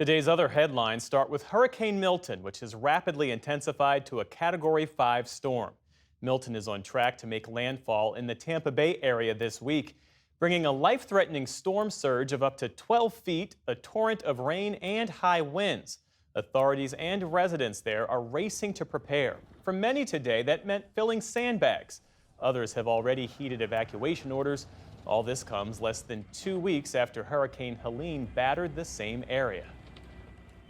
Today's other headlines start with Hurricane Milton, which has rapidly intensified to a Category 5 storm. Milton is on track to make landfall in the Tampa Bay area this week, bringing a life-threatening storm surge of up to 12 feet, a torrent of rain, and high winds. Authorities and residents there are racing to prepare. For many today, that meant filling sandbags. Others have already heeded evacuation orders. All this comes less than 2 weeks after Hurricane Helene battered the same area.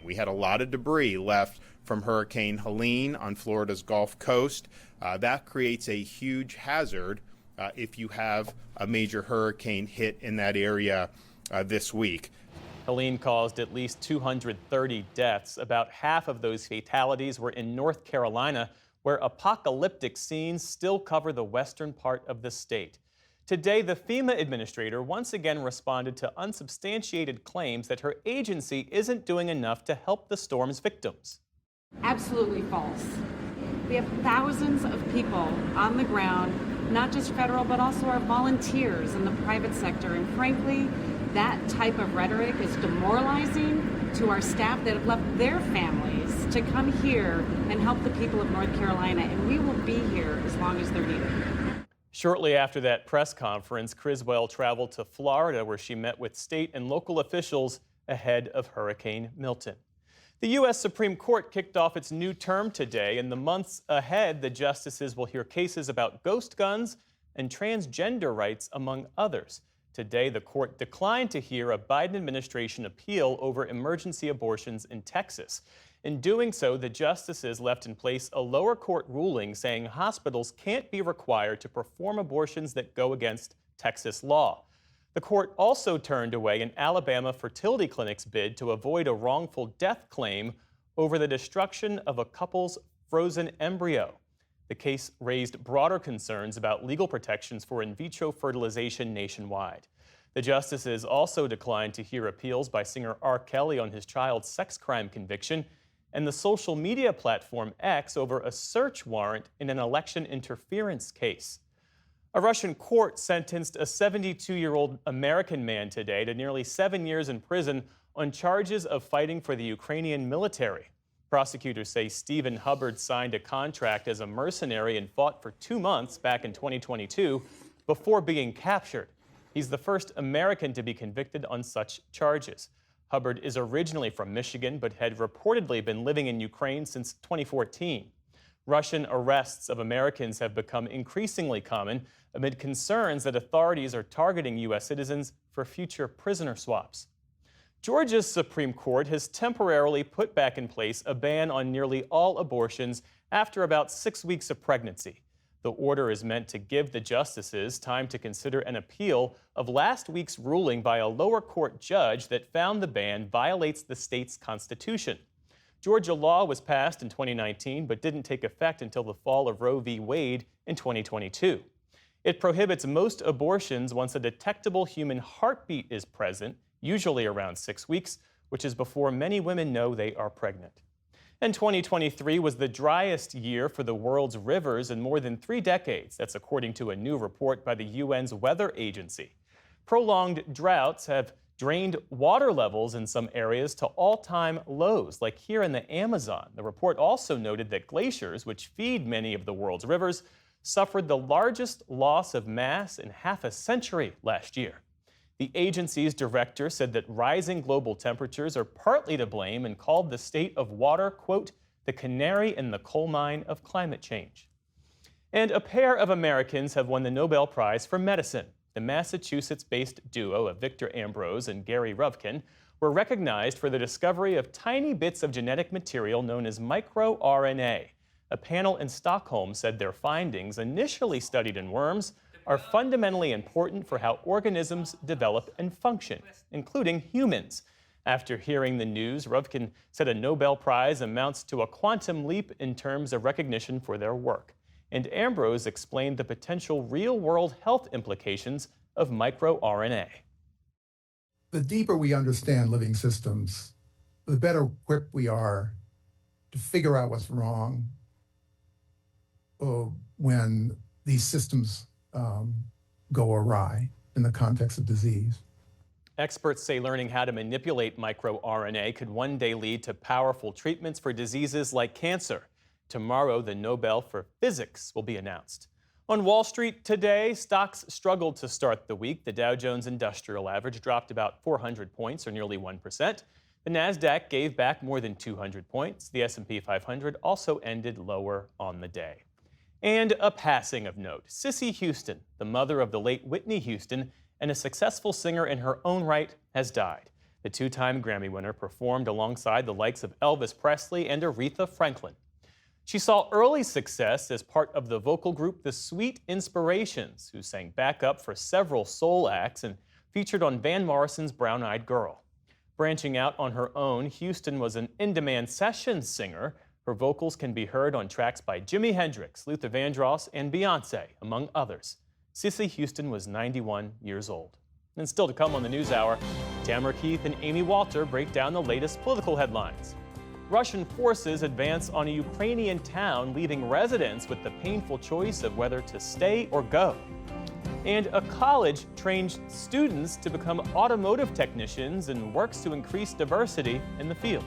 We had a lot of debris left from Hurricane Helene on Florida's Gulf Coast. That creates a huge hazard if you have a major hurricane hit in that area this week. Helene caused at least 230 deaths. About half of those fatalities were in North Carolina, where apocalyptic scenes still cover the western part of the state. Today, the FEMA administrator once again responded to unsubstantiated claims that her agency isn't doing enough to help the storm's victims. Absolutely false. We have thousands of people on the ground, not just federal, but also our volunteers in the private sector. And frankly, that type of rhetoric is demoralizing to our staff that have left their families to come here and help the people of North Carolina. And we will be here as long as they're needed. Shortly after that press conference, Criswell traveled to Florida, where she met with state and local officials ahead of Hurricane Milton. The U.S. Supreme Court kicked off its new term today. In the months ahead, the justices will hear cases about ghost guns and transgender rights, among others. Today, the court declined to hear a Biden administration appeal over emergency abortions in Texas. In doing so, the justices left in place a lower court ruling saying hospitals can't be required to perform abortions that go against Texas law. The court also turned away an Alabama fertility clinic's bid to avoid a wrongful death claim over the destruction of a couple's frozen embryo. The case raised broader concerns about legal protections for in vitro fertilization nationwide. The justices also declined to hear appeals by singer R. Kelly on his child sex crime conviction and the social media platform X over a search warrant in an election interference case. A Russian court sentenced a 72-year-old American man today to nearly 7 years in prison on charges of fighting for the Ukrainian military. Prosecutors say Stephen Hubbard signed a contract as a mercenary and fought for 2 months back in 2022 before being captured. He's the first American to be convicted on such charges. Hubbard is originally from Michigan, but had reportedly been living in Ukraine since 2014. Russian arrests of Americans have become increasingly common amid concerns that authorities are targeting U.S. citizens for future prisoner swaps. Georgia's Supreme Court has temporarily put back in place a ban on nearly all abortions after about 6 weeks of pregnancy. The order is meant to give the justices time to consider an appeal of last week's ruling by a lower court judge that found the ban violates the state's constitution. Georgia law was passed in 2019 but didn't take effect until the fall of Roe v. Wade in 2022. It prohibits most abortions once a detectable human heartbeat is present, usually around 6 weeks, which is before many women know they are pregnant. And 2023 was the driest year for the world's rivers in more than 3 decades. That's according to a new report by the UN's weather agency. Prolonged droughts have drained water levels in some areas to all-time lows, like here in the Amazon. The report also noted that glaciers, which feed many of the world's rivers, suffered the largest loss of mass in half a century last year. The agency's director said that rising global temperatures are partly to blame and called the state of water, quote, the canary in the coal mine of climate change. And a pair of Americans have won the Nobel Prize for Medicine. The Massachusetts-based duo of Victor Ambrose and Gary Ruvkun were recognized for the discovery of tiny bits of genetic material known as microRNA. A panel in Stockholm said their findings, initially studied in worms, are fundamentally important for how organisms develop and function, including humans. After hearing the news, Ruvkun said a Nobel Prize amounts to a quantum leap in terms of recognition for their work. And Ambrose explained the potential real-world health implications of microRNA. The deeper we understand living systems, the better equipped we are to figure out what's wrong when these systems go awry in the context of disease. Experts say learning how to manipulate microRNA could one day lead to powerful treatments for diseases like cancer. Tomorrow, the Nobel for Physics will be announced. On Wall Street today, stocks struggled to start the week. The Dow Jones Industrial Average dropped about 400 points, or nearly 1%. The Nasdaq gave back more than 200 points. The S&P 500 also ended lower on the day. And a passing of note. Cissy Houston, the mother of the late Whitney Houston and a successful singer in her own right, has died. The two-time Grammy winner performed alongside the likes of Elvis Presley and Aretha Franklin. She saw early success as part of the vocal group The Sweet Inspirations, who sang backup for several soul acts and featured on Van Morrison's Brown Eyed Girl. Branching out on her own, Houston was an in-demand session singer. Her vocals can be heard on tracks by Jimi Hendrix, Luther Vandross, and Beyoncé, among others. Cissy Houston was 91 years old. And still to come on the NewsHour, Tamara Keith and Amy Walter break down the latest political headlines. Russian forces advance on a Ukrainian town, leaving residents with the painful choice of whether to stay or go. And a college trains students to become automotive technicians and works to increase diversity in the field.